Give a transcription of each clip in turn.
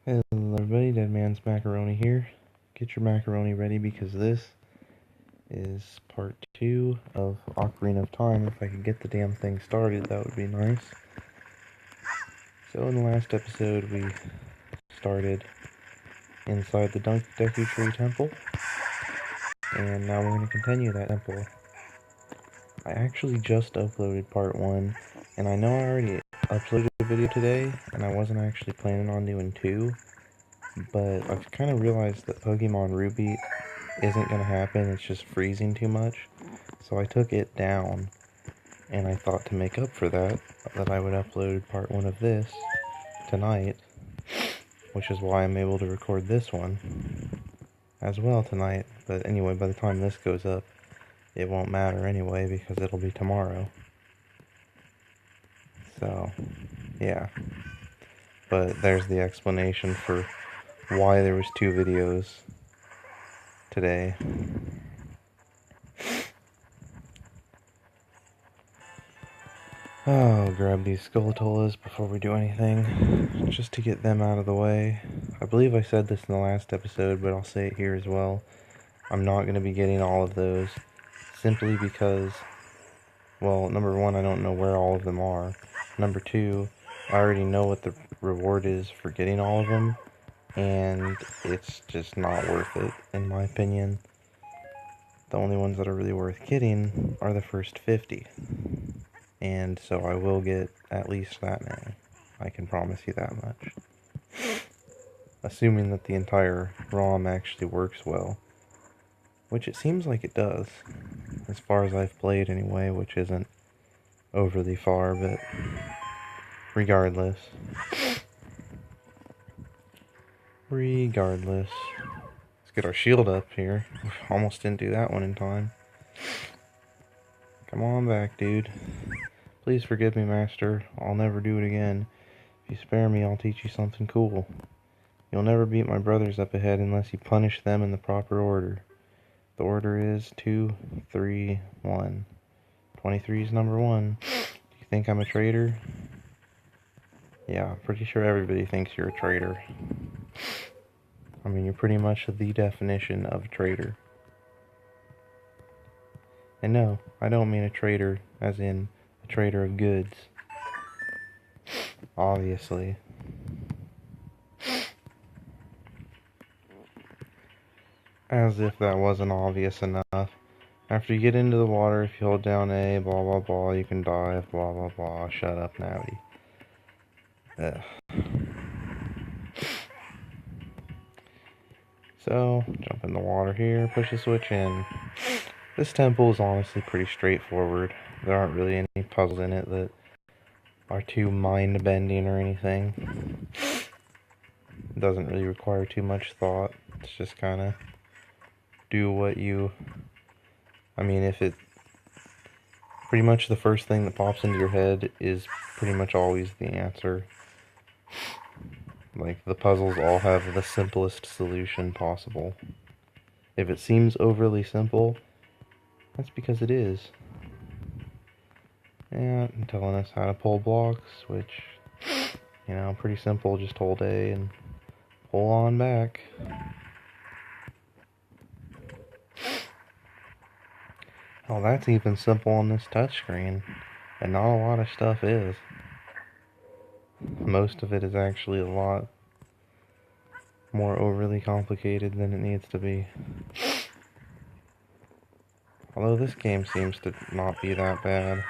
Hello everybody, Dead Man's Macaroni here. Get your macaroni ready because this is part 2 of Ocarina of Time. If I could get the damn thing started, that would be nice. So in the last episode we started inside the Deku Tree Temple, and now we're going to continue that temple. I actually just uploaded part 1, and I know I already uploaded a video today, and I wasn't actually planning on doing 2, but I've kind of realized that Pokemon Ruby isn't going to happen, it's just freezing too much. So I took it down, and I thought to make up for that I would upload part 1 of this tonight, which is why I'm able to record this one as well tonight. But anyway, by the time this goes up, it won't matter anyway because it'll be tomorrow. So, yeah. But there's the explanation for why there was 2 videos today. Oh, grab these Skeletolas before we do anything, just to get them out of the way. I believe I said this in the last episode, but I'll say it here as well. I'm not going to be getting all of those, simply because, well, number one, I don't know where all of them are. Number two, I already know what the reward is for getting all of them, and it's just not worth it, in my opinion. The only ones that are really worth getting are the first 50. And so I will get at least that many. I can promise you that much. Assuming that the entire ROM actually works well. Which it seems like it does. As far as I've played anyway, which isn't overly far, but regardless. Let's get our shield up here. Almost didn't do that one in time. Come on back, dude. Please forgive me, Master. I'll never do it again. If you spare me, I'll teach you something cool. You'll never beat my brothers up ahead unless you punish them in the proper order. The order is 2, 3, 1. 23 is number 1. Do you think I'm a traitor? Yeah, pretty sure everybody thinks you're a traitor. I mean, you're pretty much the definition of a traitor. And no, I don't mean a traitor as in a trader of goods. Obviously. As if that wasn't obvious enough. After you get into the water, if you hold down A, blah blah blah, you can dive, blah blah blah. Shut up, Navi. Ugh. So, jump in the water here, push the switch in. This temple is honestly pretty straightforward. There aren't really any puzzles in it that are too mind-bending or anything. It doesn't really require too much thought. It's just kind of do what you... I mean, if it... Pretty much the first thing that pops into your head is pretty much always the answer. Like, the puzzles all have the simplest solution possible. If it seems overly simple, that's because it is. And telling us how to pull blocks, which, you know, pretty simple. Just hold A and pull on back. Oh, that's even simple on this touchscreen. And not a lot of stuff is. Most of it is actually a lot more overly complicated than it needs to be. Although this game seems to not be that bad.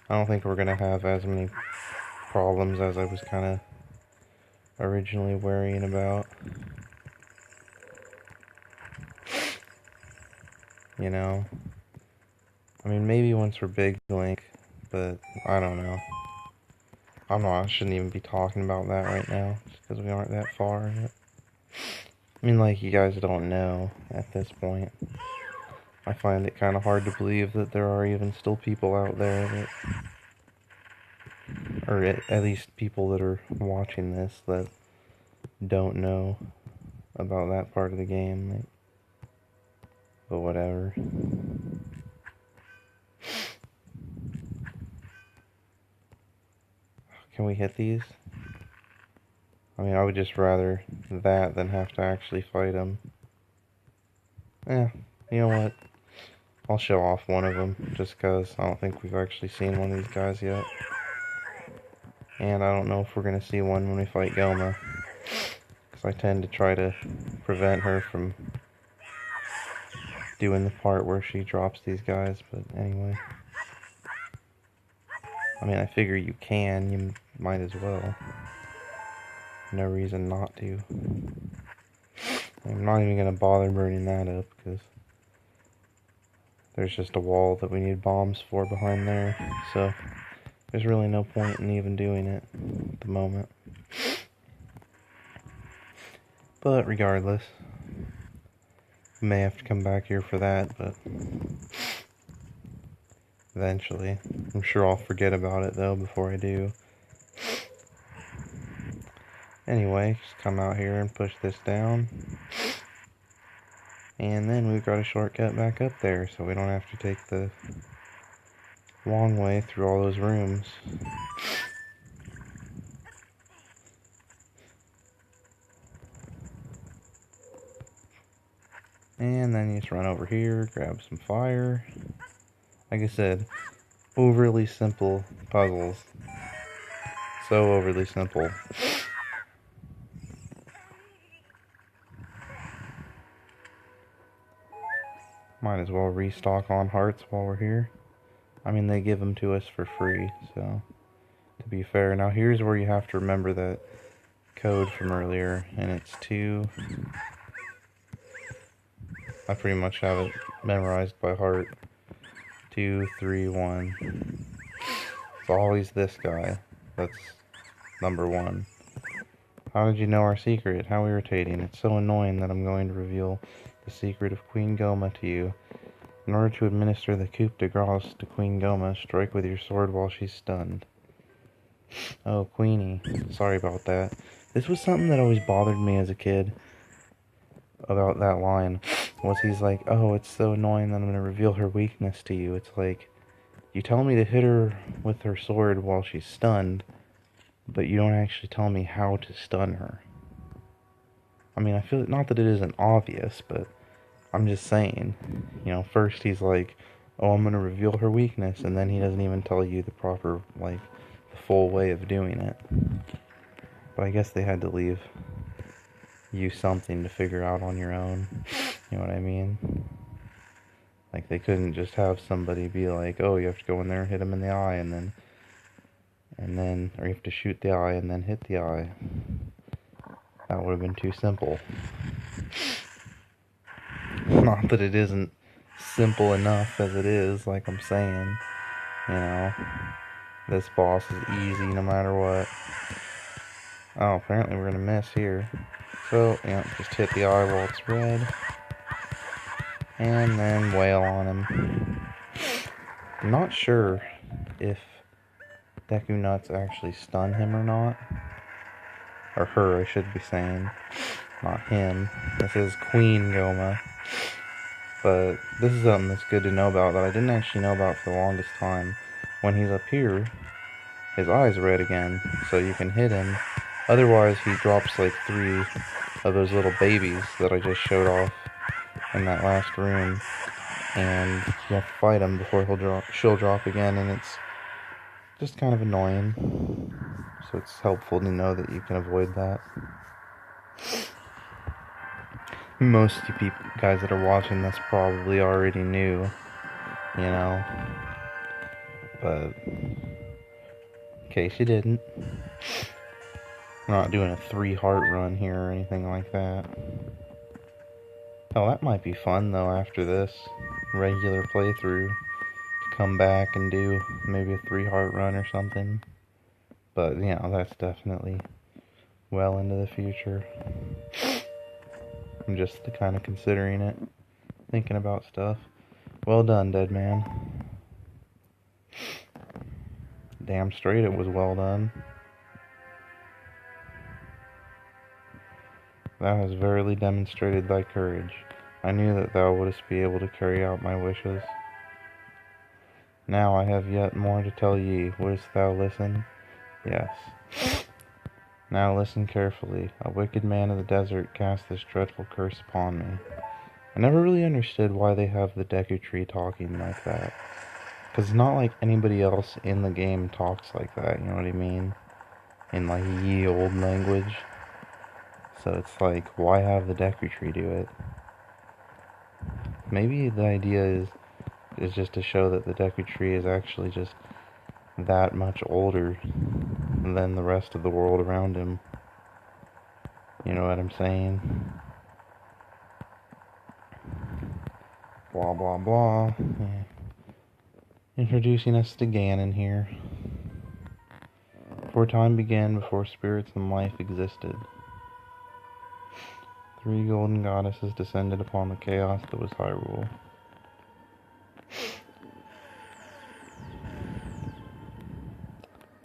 I don't think we're going to have as many problems as I was kind of originally worrying about. You know? I mean, maybe once we're Big Link, but I don't know. I shouldn't even be talking about that right now, just because we aren't that far in it. I mean, like, you guys don't know at this point. I find it kind of hard to believe that there are even still people out there that... Or at least people that are watching this that don't know about that part of the game. Like, but whatever. Can we hit these? I mean, I would just rather that than have to actually fight him. You know what? I'll show off one of them, just because I don't think we've actually seen one of these guys yet. And I don't know if we're going to see one when we fight Goma, because I tend to try to prevent her from doing the part where she drops these guys, but anyway. I mean, I figure you can, you might as well. No reason not to. I'm not even going to bother burning that up, because there's just a wall that we need bombs for behind there, so there's really no point in even doing it at the moment. But regardless, may have to come back here for that, but eventually. I'm sure I'll forget about it though before I do. Anyway, just come out here and push this down. And then we've got a shortcut back up there, so we don't have to take the long way through all those rooms. And then you just run over here, grab some fire. Like I said, overly simple puzzles. So overly simple. Might as well restock on hearts while we're here. I mean, they give them to us for free, so to be fair. Now here's where you have to remember that code from earlier, and it's 2. I pretty much have it memorized by heart. 2, 3, 1. It's always this guy. That's number 1. How did you know our secret? How irritating. It's so annoying that I'm going to reveal the secret of Queen Goma to you. In order to administer the coup de grace to Queen Goma, strike with your sword while she's stunned. Oh, Queenie. Sorry about that. This was something that always bothered me as a kid about that line. Was he's like, oh, it's so annoying that I'm going to reveal her weakness to you. It's like, you tell me to hit her with her sword while she's stunned, but you don't actually tell me how to stun her. I mean, I feel, not that it isn't obvious, but I'm just saying, you know, first he's like, oh, I'm going to reveal her weakness, and then he doesn't even tell you the proper, like, the full way of doing it. But I guess they had to leave you something to figure out on your own, you know what I mean? Like, they couldn't just have somebody be like, oh, you have to go in there and hit him in the eye, and then, or you have to shoot the eye and then hit the eye. That would have been too simple. Not that it isn't simple enough as it is, like I'm saying. You know, this boss is easy no matter what. Oh, apparently we're gonna miss here. So, yeah, just hit the eye while it's red. And then wail on him. I'm not sure if Deku Nuts actually stun him or not. Or her, I should be saying. Not him. This is Queen Goma. But this is something that's good to know about that I didn't actually know about for the longest time. When he's up here, his eye's red again, so you can hit him. Otherwise, he drops like 3 of those little babies that I just showed off in that last room. And you have to fight him before she'll drop again, and it's just kind of annoying. So it's helpful to know that you can avoid that. Most of you guys that are watching this probably already knew, you know, but in case you didn't, I'm not doing a 3 heart run here or anything like that. Oh, that might be fun though after this regular playthrough, to come back and do maybe a 3 heart run or something, but you know, that's definitely well into the future. I'm just kind of considering it, thinking about stuff. Well done, dead man. Damn straight it was well done. Thou hast verily demonstrated thy courage. I knew that thou wouldst be able to carry out my wishes. Now I have yet more to tell ye. Wouldst thou listen? Yes. Now listen carefully. A wicked man of the desert cast this dreadful curse upon me. I never really understood why they have the Deku Tree talking like that. Because it's not like anybody else in the game talks like that, you know what I mean? In like ye old language. So it's like, why have the Deku Tree do it? Maybe the idea is just to show that the Deku Tree is actually just that much older than the rest of the world around him. You know what I'm saying? Blah blah blah. Yeah. Introducing us to Ganon here. Before time began, before spirits and life existed, 3 golden goddesses descended upon the chaos that was Hyrule.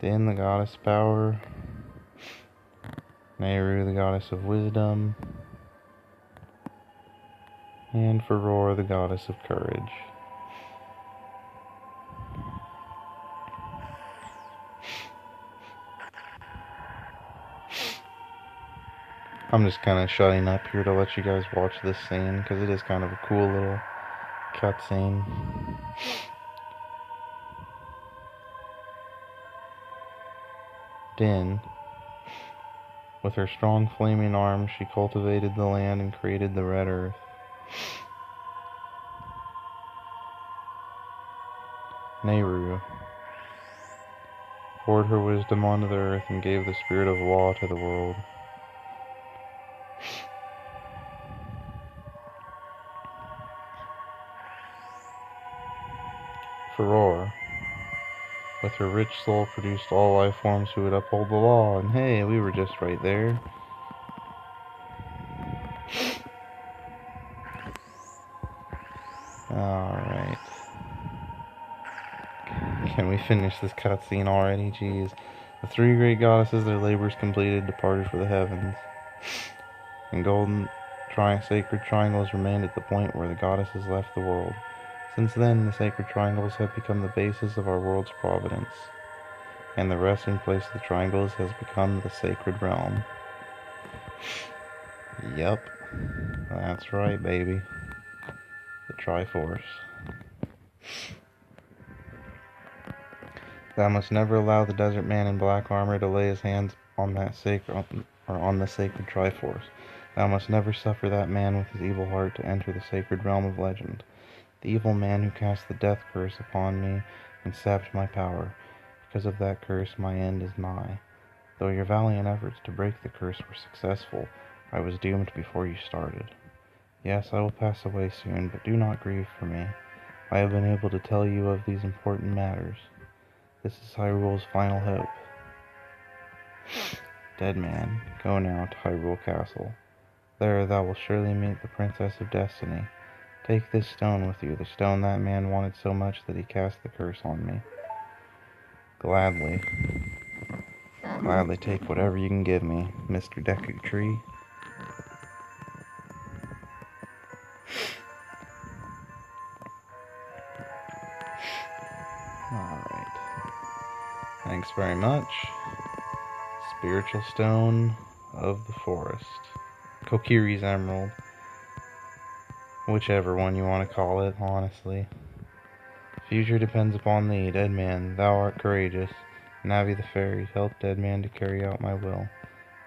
Din, the goddess of power, Nehru, the goddess of wisdom, and Furore, the goddess of courage. I'm just kind of shutting up here to let you guys watch this scene, because it is kind of a cool little cutscene. Din, with her strong flaming arms, she cultivated the land and created the red earth. Nehru poured her wisdom onto the earth and gave the spirit of law to the world. Furore, with her rich soul, produced all life forms who would uphold the law, and hey, we were just right there. Alright. Can we finish this cutscene already? Jeez. The 3 great goddesses, their labors completed, departed for the heavens. And golden sacred triangles remained at the point where the goddesses left the world. Since then, the sacred triangles have become the basis of our world's providence. And the resting place of the triangles has become the sacred realm. Yep. That's right, baby. The Triforce. Thou must never allow the desert man in black armor to lay his hands on that on the sacred Triforce. Thou must never suffer that man with his evil heart to enter the sacred realm of legend. The evil man who cast the death curse upon me and sapped my power. Because of that curse, my end is nigh. Though your valiant efforts to break the curse were successful, I was doomed before you started. Yes, I will pass away soon, but do not grieve for me. I have been able to tell you of these important matters. This is Hyrule's final hope. Dead man, go now to Hyrule Castle. There thou wilt surely meet the Princess of Destiny. Take this stone with you, the stone that man wanted so much that he cast the curse on me. Gladly. Gladly take whatever you can give me, Mr. Deku Tree. Alright. Thanks very much. Spiritual Stone of the Forest. Kokiri's Emerald. Whichever one you want to call it, honestly. Future depends upon thee, dead man. Thou art courageous. Navi the fairy, help dead man to carry out my will.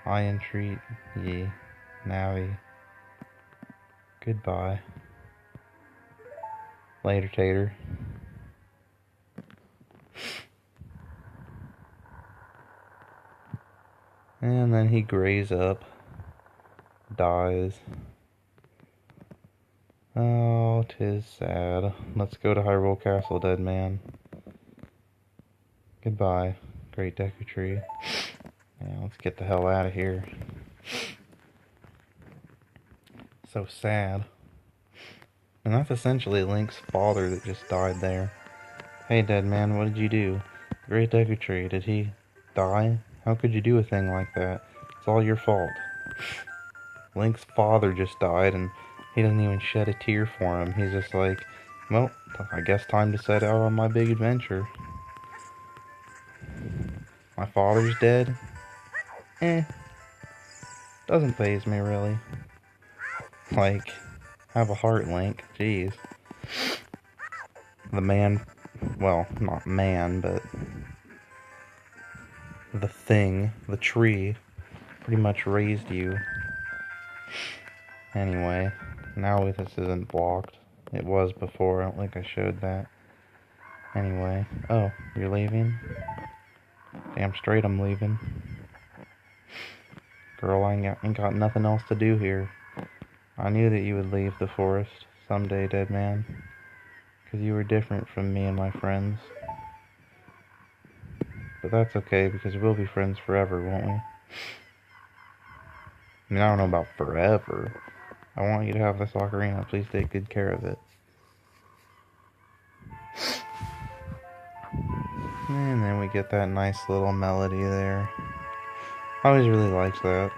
I entreat ye, Navi. Goodbye. Later, Tater. And then he grays up. Dies. Oh, 'tis sad. Let's go to Hyrule Castle, dead man. Goodbye, great Deku Tree. Yeah, let's get the hell out of here. So sad. And that's essentially Link's father that just died there. Hey, dead man, what did you do? Great Deku Tree, did he die? How could you do a thing like that? It's all your fault. Link's father just died, and he doesn't even shed a tear for him. He's just like, well, I guess time to set out on my big adventure. My father's dead? Doesn't faze me, really. Like, have a heart link, jeez. The man, well, not man, but the thing, the tree, pretty much raised you. Anyway, now this isn't blocked. It was before, I don't think I showed that. Anyway, oh, you're leaving? Damn straight I'm leaving. Girl, I ain't got nothing else to do here. I knew that you would leave the forest someday, dead man. 'Cause you were different from me and my friends. But that's okay, because we'll be friends forever, won't we? I mean, I don't know about forever. I want you to have this ocarina. Please take good care of it. And then we get that nice little melody there. I always really liked that.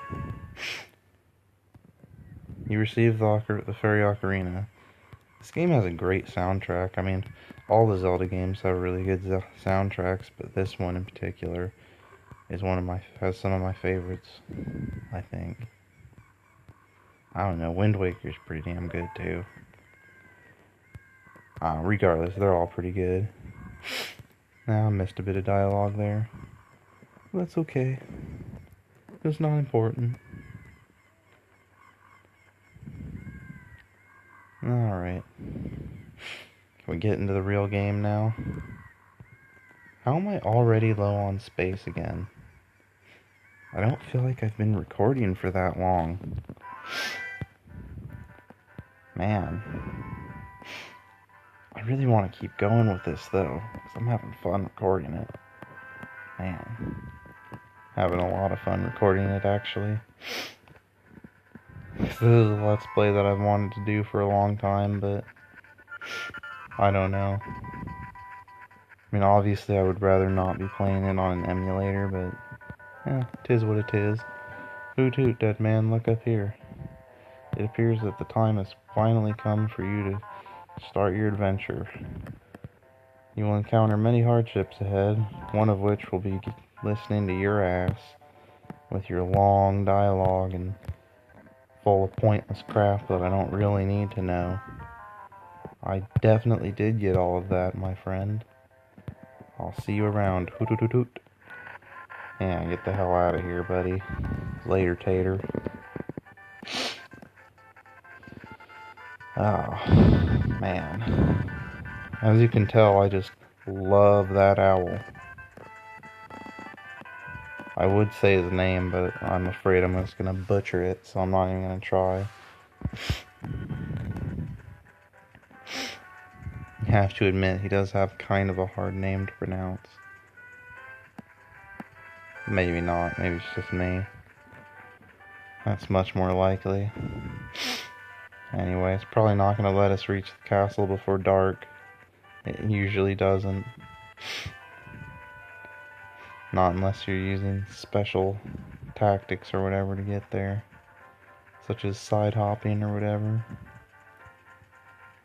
You receive the fairy ocarina. This game has a great soundtrack. I mean, all the Zelda games have really good soundtracks, but this one in particular is has some of my favorites, I think. I don't know, Wind Waker's pretty damn good too. Regardless, they're all pretty good. I missed a bit of dialogue there. That's okay. It's not important. Alright. Can we get into the real game now? How am I already low on space again? I don't feel like I've been recording for that long. Man. I really want to keep going with this though, because I'm having fun recording it. Man. Having a lot of fun recording it, actually. This is a Let's Play that I've wanted to do for a long time, but I don't know. I mean, obviously I would rather not be playing it on an emulator, but yeah, 'tis what it is. Hoot hoot, dead man, look up here. It appears that the time has finally come for you to start your adventure. You will encounter many hardships ahead, one of which will be listening to your ass with your long dialogue and full of pointless crap that I don't really need to know. I definitely did get all of that, my friend. I'll see you around. Hoot hoot hoot hoot. Yeah, get the hell out of here, buddy. Later, tater. Oh, man. As you can tell, I just love that owl. I would say his name, but I'm afraid I'm just gonna butcher it, so I'm not even gonna try. You have to admit, he does have kind of a hard name to pronounce. Maybe not, maybe it's just me. That's much more likely. Anyway, it's probably not gonna let us reach the castle before dark. It usually doesn't. Not unless you're using special tactics or whatever to get there. Such as side hopping or whatever.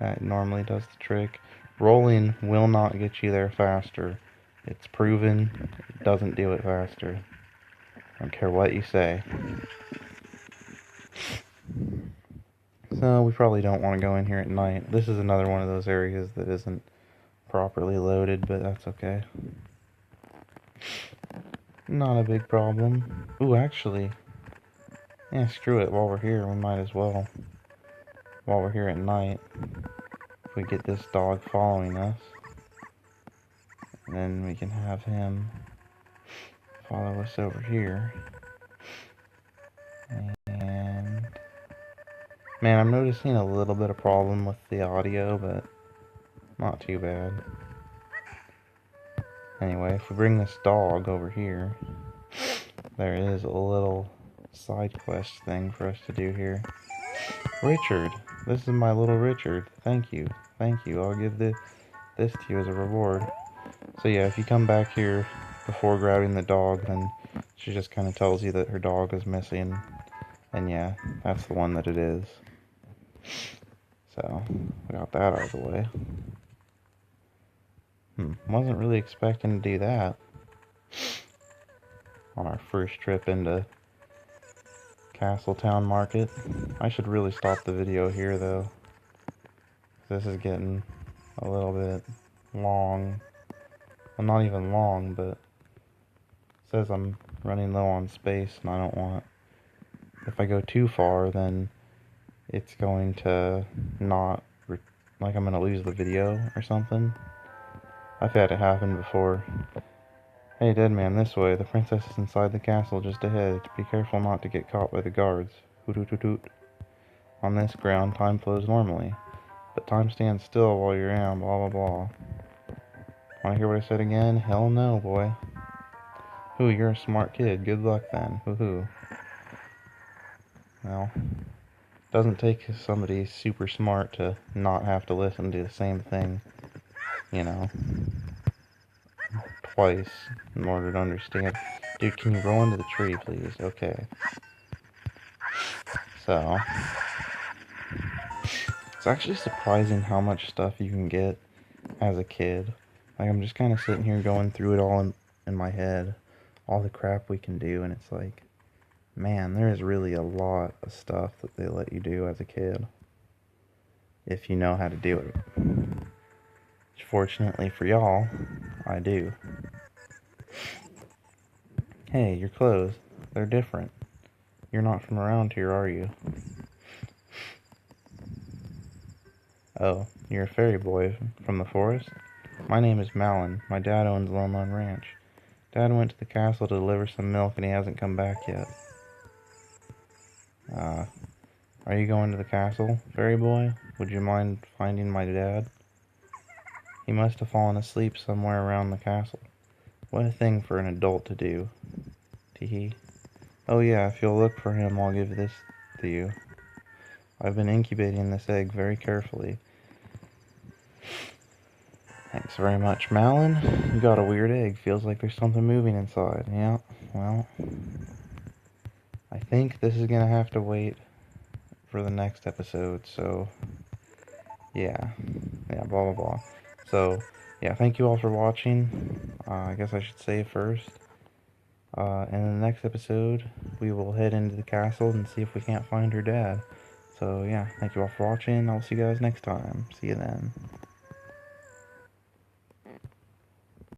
That normally does the trick. Rolling will not get you there faster. It's proven it doesn't do it faster. I don't care what you say. So we probably don't want to go in here at night. This is another one of those areas that isn't properly loaded, but that's okay. Not a big problem. Ooh, actually, yeah, screw it. While we're here, we might as well. While we're here at night, if we get this dog following us, then we can have him follow us over here. And man, I'm noticing a little bit of problem with the audio, but not too bad. Anyway, if we bring this dog over here, there is a little side quest thing for us to do here. Richard, this is my little Richard. Thank you. Thank you. I'll give this to you as a reward. So yeah, if you come back here before grabbing the dog, then she just kind of tells you that her dog is missing. And yeah, that's the one that it is. So, we got that out of the way. Wasn't really expecting to do that. on our first trip into Castletown Market. I should really stop the video here though. This is getting a little bit long. Well, not even long, but it says I'm running low on space and I don't want... If I go too far, then it's going to not... like I'm gonna lose the video or something. I've had it happen before. Hey, dead man, this way. The princess is inside the castle just ahead. Be careful not to get caught by the guards. Hoot hoot hoot hoot. On this ground, time flows normally, but time stands still while you're in, blah blah blah. Wanna hear what I said again? Hell no, boy. Ooh, you're a smart kid. Good luck then. Woohoo. Well, doesn't take somebody super smart to not have to listen to the same thing, you know, twice in order to understand. Dude, can you roll into the tree, please? Okay. So, it's actually surprising how much stuff you can get as a kid. Like, I'm just kind of sitting here going through it all in my head, all the crap we can do, and it's like, man, there is really a lot of stuff that they let you do as a kid, if you know how to do it. Which, fortunately for y'all, I do. Hey, your clothes, they're different. You're not from around here, are you? Oh, you're a fairy boy from the forest? My name is Malin. My dad owns Lone Lone Ranch. Dad went to the castle to deliver some milk and he hasn't come back yet. Are you going to the castle, fairy boy? Would you mind finding my dad? He must have fallen asleep somewhere around the castle. What a thing for an adult to do. Teehee. Oh yeah, if you'll look for him, I'll give this to you. I've been incubating this egg very carefully. Thanks very much, Malin. You got a weird egg. Feels like there's something moving inside. Yeah, well, I think this is gonna have to wait for the next episode, so yeah, blah blah blah. So yeah, thank you all for watching. I guess I should say first, in the next episode we will head into the castle and see if we can't find her dad. So yeah, thank you all for watching. I'll see you guys next time. See you then.